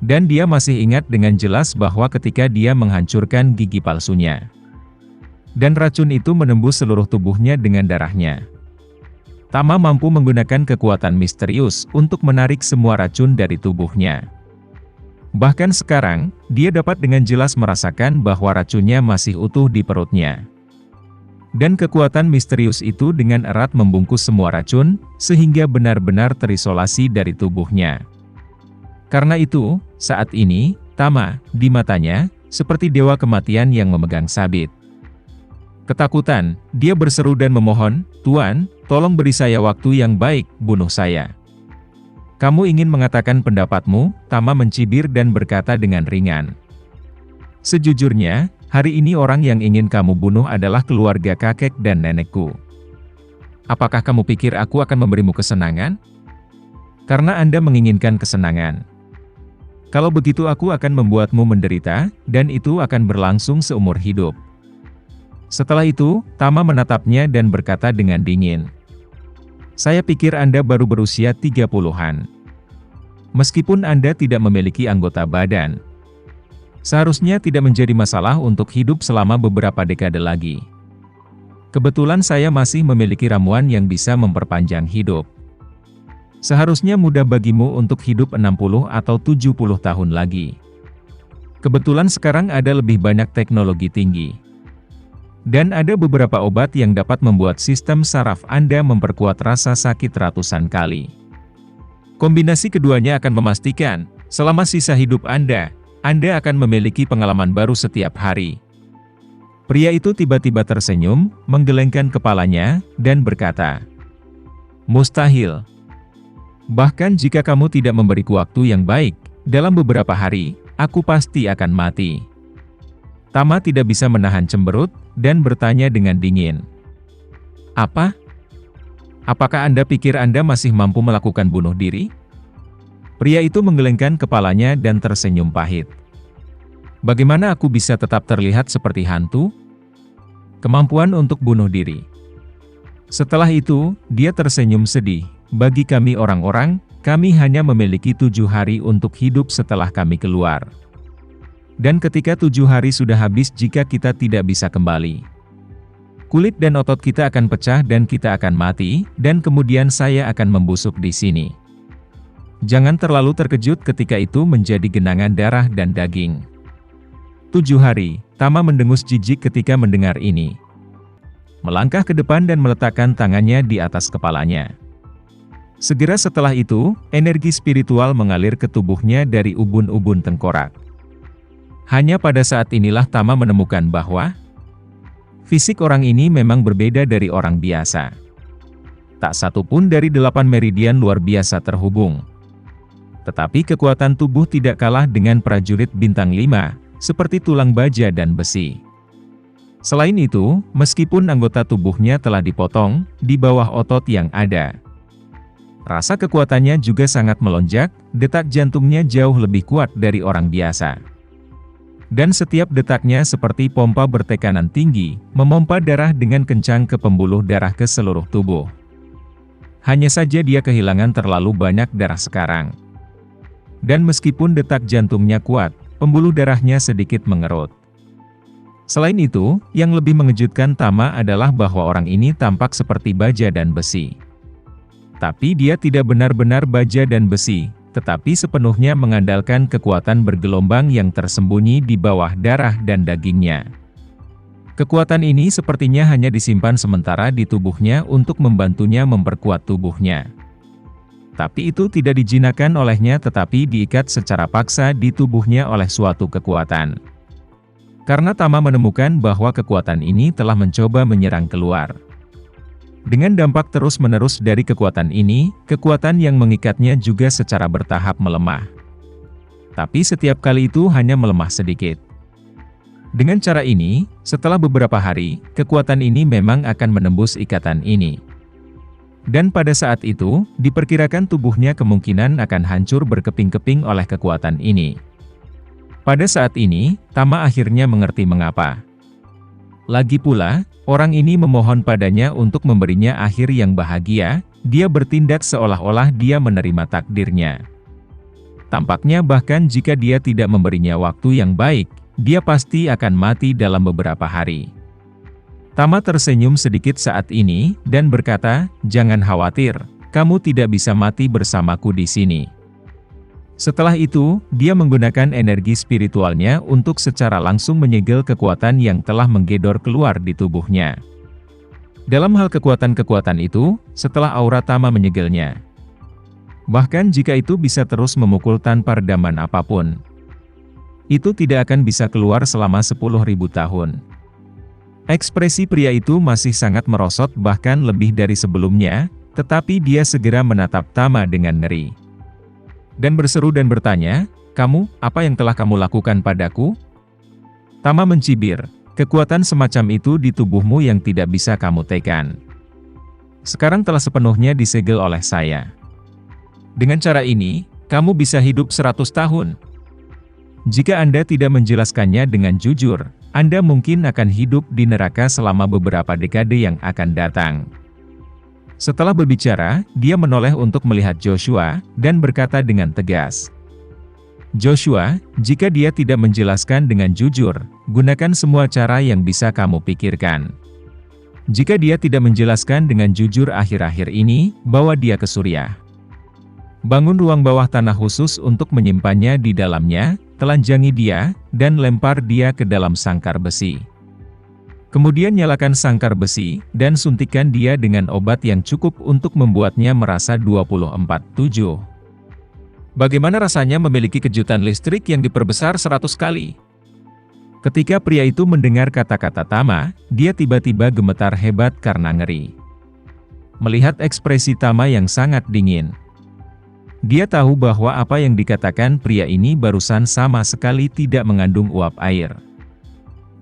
Dan dia masih ingat dengan jelas bahwa ketika dia menghancurkan gigi palsunya. Dan racun itu menembus seluruh tubuhnya dengan darahnya. Tama mampu menggunakan kekuatan misterius untuk menarik semua racun dari tubuhnya. Bahkan sekarang, dia dapat dengan jelas merasakan bahwa racunnya masih utuh di perutnya. Dan kekuatan misterius itu dengan erat membungkus semua racun, sehingga benar-benar terisolasi dari tubuhnya. Karena itu, saat ini, Tama, di matanya, seperti dewa kematian yang memegang sabit. Ketakutan, dia berseru dan memohon, "Tuan, tolong beri saya waktu yang baik, bunuh saya." "Kamu ingin mengatakan pendapatmu?" Tama mencibir dan berkata dengan ringan. "Sejujurnya, hari ini orang yang ingin kamu bunuh adalah keluarga kakek dan nenekku. Apakah kamu pikir aku akan memberimu kesenangan? Karena Anda menginginkan kesenangan. Kalau begitu aku akan membuatmu menderita, dan itu akan berlangsung seumur hidup." Setelah itu, Tama menatapnya dan berkata dengan dingin, "Saya pikir Anda baru berusia 30-an. Meskipun Anda tidak memiliki anggota badan, seharusnya tidak menjadi masalah untuk hidup selama beberapa dekade lagi. Kebetulan saya masih memiliki ramuan yang bisa memperpanjang hidup. Seharusnya mudah bagimu untuk hidup 60 atau 70 tahun lagi. Kebetulan sekarang ada lebih banyak teknologi tinggi. Dan ada beberapa obat yang dapat membuat sistem saraf Anda memperkuat rasa sakit ratusan kali. Kombinasi keduanya akan memastikan, selama sisa hidup Anda akan memiliki pengalaman baru setiap hari." Pria itu tiba-tiba tersenyum, menggelengkan kepalanya, dan berkata, "Mustahil. Bahkan jika kamu tidak memberiku waktu yang baik, dalam beberapa hari, aku pasti akan mati." Tama tidak bisa menahan cemberut, dan bertanya dengan dingin, "Apa? Apakah Anda pikir Anda masih mampu melakukan bunuh diri?" Pria itu menggelengkan kepalanya dan tersenyum pahit. "Bagaimana aku bisa tetap terlihat seperti hantu? Kemampuan untuk bunuh diri." Setelah itu, dia tersenyum sedih. "Bagi kami orang-orang, kami hanya memiliki 7 hari untuk hidup setelah kami keluar. Dan ketika 7 hari sudah habis jika kita tidak bisa kembali, kulit dan otot kita akan pecah dan kita akan mati, dan kemudian saya akan membusuk di sini. Jangan terlalu terkejut ketika itu menjadi genangan darah dan daging." 7 hari, Tama mendengus jijik ketika mendengar ini. Melangkah ke depan dan meletakkan tangannya di atas kepalanya. Segera setelah itu, energi spiritual mengalir ke tubuhnya dari ubun-ubun tengkorak. Hanya pada saat inilah Tama menemukan bahwa fisik orang ini memang berbeda dari orang biasa. Tak satu pun dari 8 meridian luar biasa terhubung. Tetapi kekuatan tubuh tidak kalah dengan prajurit bintang 5, seperti tulang baja dan besi. Selain itu, meskipun anggota tubuhnya telah dipotong, di bawah otot yang ada, rasa kekuatannya juga sangat melonjak, detak jantungnya jauh lebih kuat dari orang biasa. Dan setiap detaknya seperti pompa bertekanan tinggi, memompa darah dengan kencang ke pembuluh darah ke seluruh tubuh. Hanya saja dia kehilangan terlalu banyak darah sekarang. Dan meskipun detak jantungnya kuat, pembuluh darahnya sedikit mengerut. Selain itu, yang lebih mengejutkan Tama adalah bahwa orang ini tampak seperti baja dan besi. Tapi dia tidak benar-benar baja dan besi, tetapi sepenuhnya mengandalkan kekuatan bergelombang yang tersembunyi di bawah darah dan dagingnya. Kekuatan ini sepertinya hanya disimpan sementara di tubuhnya untuk membantunya memperkuat tubuhnya. Tapi itu tidak dijinakkan olehnya tetapi diikat secara paksa di tubuhnya oleh suatu kekuatan. Karena Tama menemukan bahwa kekuatan ini telah mencoba menyerang keluar. Dengan dampak terus-menerus dari kekuatan ini, kekuatan yang mengikatnya juga secara bertahap melemah. Tapi setiap kali itu hanya melemah sedikit. Dengan cara ini, setelah beberapa hari, kekuatan ini memang akan menembus ikatan ini. Dan pada saat itu, diperkirakan tubuhnya kemungkinan akan hancur berkeping-keping oleh kekuatan ini. Pada saat ini, Tama akhirnya mengerti mengapa. Lagi pula, orang ini memohon padanya untuk memberinya akhir yang bahagia, dia bertindak seolah-olah dia menerima takdirnya. Tampaknya bahkan jika dia tidak memberinya waktu yang baik, dia pasti akan mati dalam beberapa hari. Tama tersenyum sedikit saat ini, dan berkata, "Jangan khawatir, kamu tidak bisa mati bersamaku di sini." Setelah itu, dia menggunakan energi spiritualnya untuk secara langsung menyegel kekuatan yang telah menggedor keluar di tubuhnya. Dalam hal kekuatan-kekuatan itu, setelah aura Tama menyegelnya, bahkan jika itu bisa terus memukul tanpa redaman apapun, itu tidak akan bisa keluar selama 10.000 tahun. Ekspresi pria itu masih sangat merosot bahkan lebih dari sebelumnya, tetapi dia segera menatap Tama dengan ngeri. Dan berseru dan bertanya, "Kamu, apa yang telah kamu lakukan padaku?" Tama mencibir, "Kekuatan semacam itu di tubuhmu yang tidak bisa kamu tekan. Sekarang telah sepenuhnya disegel oleh saya. Dengan cara ini, kamu bisa hidup 100 tahun. Jika Anda tidak menjelaskannya dengan jujur, Anda mungkin akan hidup di neraka selama beberapa dekade yang akan datang." Setelah berbicara, dia menoleh untuk melihat Joshua, dan berkata dengan tegas, "Joshua, jika dia tidak menjelaskan dengan jujur, gunakan semua cara yang bisa kamu pikirkan. Jika dia tidak menjelaskan dengan jujur akhir-akhir ini, bawa dia ke Surya. Bangun ruang bawah tanah khusus untuk menyimpannya di dalamnya, telanjangi dia, dan lempar dia ke dalam sangkar besi. Kemudian nyalakan sangkar besi, dan suntikkan dia dengan obat yang cukup untuk membuatnya merasa 24/7. Bagaimana rasanya memiliki kejutan listrik yang diperbesar 100 kali? Ketika pria itu mendengar kata-kata Tama, dia tiba-tiba gemetar hebat karena ngeri. Melihat ekspresi Tama yang sangat dingin, dia tahu bahwa apa yang dikatakan pria ini barusan sama sekali tidak mengandung uap air.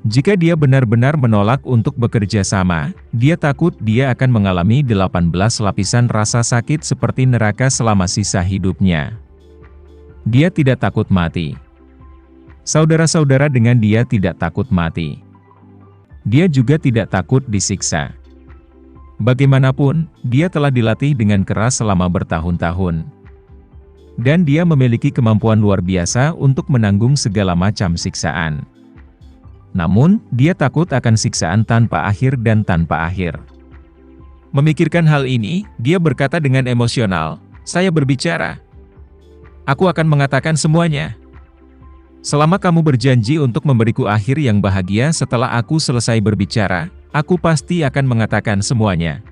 Jika dia benar-benar menolak untuk bekerja sama, dia takut dia akan mengalami 18 lapisan rasa sakit seperti neraka selama sisa hidupnya. Dia tidak takut mati. Saudara-saudara dengan dia tidak takut mati. Dia juga tidak takut disiksa. Bagaimanapun, dia telah dilatih dengan keras selama bertahun-tahun. Dan dia memiliki kemampuan luar biasa untuk menanggung segala macam siksaan. Namun, dia takut akan siksaan tanpa akhir dan tanpa akhir. Memikirkan hal ini, dia berkata dengan emosional, "Saya berbicara. Aku akan mengatakan semuanya. Selama kamu berjanji untuk memberiku akhir yang bahagia setelah aku selesai berbicara, aku pasti akan mengatakan semuanya."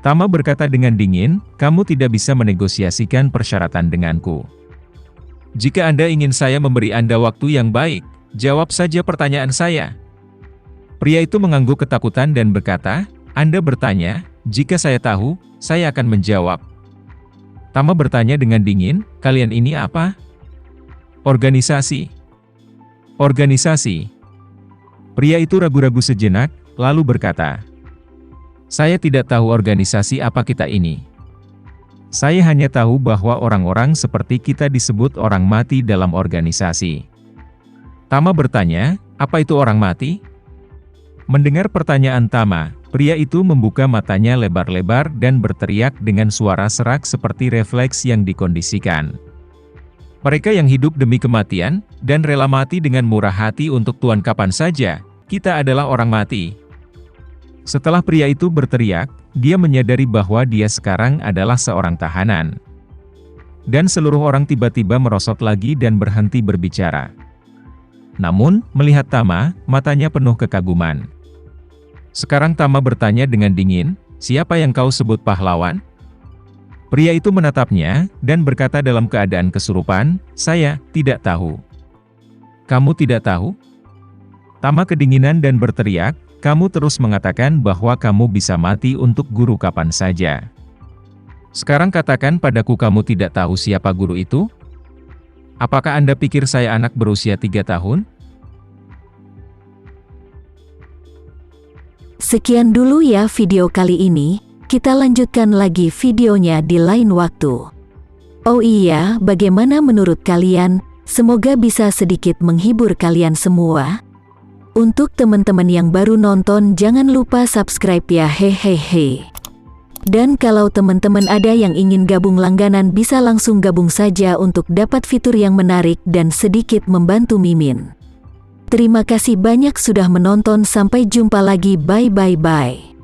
Tama berkata dengan dingin, "Kamu tidak bisa menegosiasikan persyaratan denganku. Jika Anda ingin saya memberi Anda waktu yang baik, jawab saja pertanyaan saya." Pria itu mengangguk ketakutan dan berkata, "Anda bertanya, jika saya tahu, saya akan menjawab." Tama bertanya dengan dingin, "Kalian ini apa?" "Organisasi." "Organisasi." Pria itu ragu-ragu sejenak, lalu berkata, "Saya tidak tahu organisasi apa kita ini. Saya hanya tahu bahwa orang-orang seperti kita disebut orang mati dalam organisasi." Tama bertanya, "Apa itu orang mati?" Mendengar pertanyaan Tama, pria itu membuka matanya lebar-lebar dan berteriak dengan suara serak seperti refleks yang dikondisikan. "Mereka yang hidup demi kematian, dan rela mati dengan murah hati untuk Tuhan kapan saja, kita adalah orang mati." Setelah pria itu berteriak, dia menyadari bahwa dia sekarang adalah seorang tahanan. Dan seluruh orang tiba-tiba merosot lagi dan berhenti berbicara. Namun, melihat Tama, matanya penuh kekaguman. Sekarang Tama bertanya dengan dingin, "Siapa yang kau sebut pahlawan?" Pria itu menatapnya, dan berkata dalam keadaan kesurupan, "Saya tidak tahu." "Kamu tidak tahu?" Tama kedinginan dan berteriak, "Kamu terus mengatakan bahwa kamu bisa mati untuk guru kapan saja. Sekarang katakan padaku kamu tidak tahu siapa guru itu? Apakah Anda pikir saya anak berusia 3 tahun? Sekian dulu ya video kali ini, kita lanjutkan lagi videonya di lain waktu. Oh iya, bagaimana menurut kalian? Semoga bisa sedikit menghibur kalian semua. Untuk teman-teman yang baru nonton jangan lupa subscribe ya hehehe. Dan kalau teman-teman ada yang ingin gabung langganan bisa langsung gabung saja untuk dapat fitur yang menarik dan sedikit membantu Mimin. Terima kasih banyak sudah menonton, sampai jumpa lagi, bye.